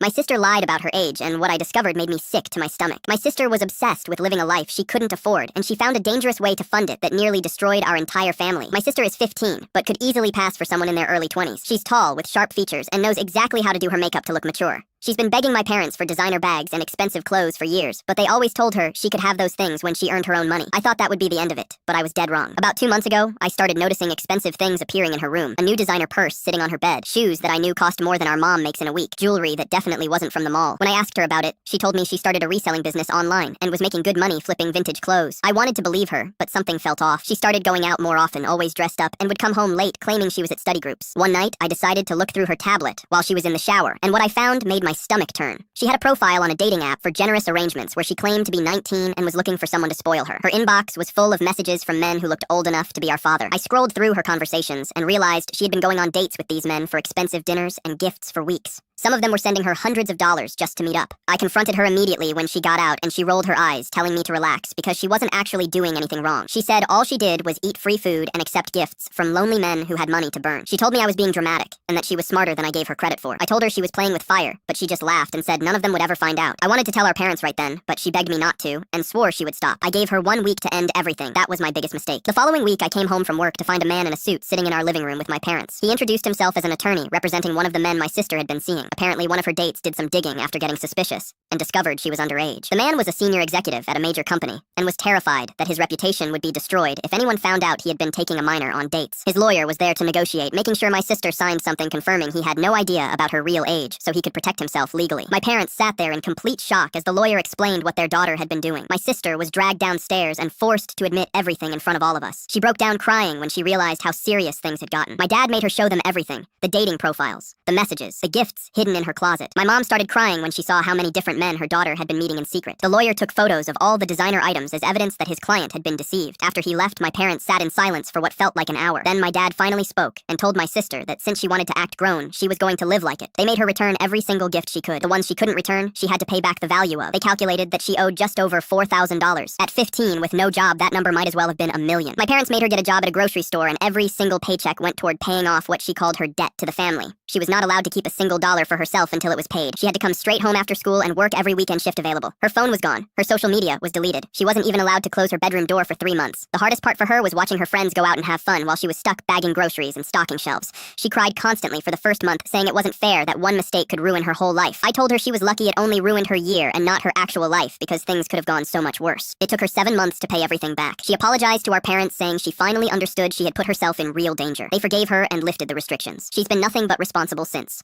My sister lied about her age, and what I discovered made me sick to my stomach. My sister was obsessed with living a life she couldn't afford, and she found a dangerous way to fund it that nearly destroyed our entire family. My sister is 15, but could easily pass for someone in their early 20s. She's tall, with sharp features, and knows exactly how to do her makeup to look mature. She's been begging my parents for designer bags and expensive clothes for years, but they always told her she could have those things when she earned her own money. I thought that would be the end of it, but I was dead wrong. About 2 months ago, I started noticing expensive things appearing in her room. A new designer purse sitting on her bed, shoes that I knew cost more than our mom makes in a week, jewelry that definitely wasn't from the mall. When I asked her about it, she told me she started a reselling business online and was making good money flipping vintage clothes. I wanted to believe her, but something felt off. She started going out more often, always dressed up, and would come home late claiming she was at study groups. One night, I decided to look through her tablet while she was in the shower, and what I found made my stomach turn. She had a profile on a dating app for generous arrangements where she claimed to be 19 and was looking for someone to spoil her. Her inbox was full of messages from men who looked old enough to be our father. I scrolled through her conversations and realized she had been going on dates with these men for expensive dinners and gifts for weeks. Some of them were sending her hundreds of dollars just to meet up. I confronted her immediately when she got out, and she rolled her eyes, telling me to relax because she wasn't actually doing anything wrong. She said all she did was eat free food and accept gifts from lonely men who had money to burn. She told me I was being dramatic and that she was smarter than I gave her credit for. I told her she was playing with fire, but she just laughed and said none of them would ever find out. I wanted to tell our parents right then, but she begged me not to and swore she would stop. I gave her 1 week to end everything. That was my biggest mistake. The following week, I came home from work to find a man in a suit sitting in our living room with my parents. He introduced himself as an attorney representing one of the men my sister had been seeing. Apparently, one of her dates did some digging after getting suspicious and discovered she was underage. The man was a senior executive at a major company and was terrified that his reputation would be destroyed if anyone found out he had been taking a minor on dates. His lawyer was there to negotiate, making sure my sister signed something confirming he had no idea about her real age so he could protect himself legally. My parents sat there in complete shock as the lawyer explained what their daughter had been doing. My sister was dragged downstairs and forced to admit everything in front of all of us. She broke down crying when she realized how serious things had gotten. My dad made her show them everything: the dating profiles, the messages, the gifts hidden in her closet. My mom started crying when she saw how many different men her daughter had been meeting in secret. The lawyer took photos of all the designer items as evidence that his client had been deceived. After he left, my parents sat in silence for what felt like an hour. Then my dad finally spoke and told my sister that since she wanted to act grown, she was going to live like it. They made her return every single gift she could. The ones she couldn't return, she had to pay back the value of. They calculated that she owed just over $4,000. At 15, with no job, that number might as well have been $1 million. My parents made her get a job at a grocery store, and every single paycheck went toward paying off what she called her debt to the family. She was not allowed to keep a single dollar for herself until it was paid. She had to come straight home after school and work every weekend shift available. Her phone was gone. Her social media was deleted. She wasn't even allowed to close her bedroom door for 3 months. The hardest part for her was watching her friends go out and have fun while she was stuck bagging groceries and stocking shelves. She cried constantly for the first month, saying it wasn't fair that one mistake could ruin her whole life. I told her she was lucky it only ruined her year and not her actual life because things could have gone so much worse. It took her 7 months to pay everything back. She apologized to our parents, saying she finally understood she had put herself in real danger. They forgave her and lifted the restrictions. She's been nothing but responsible since.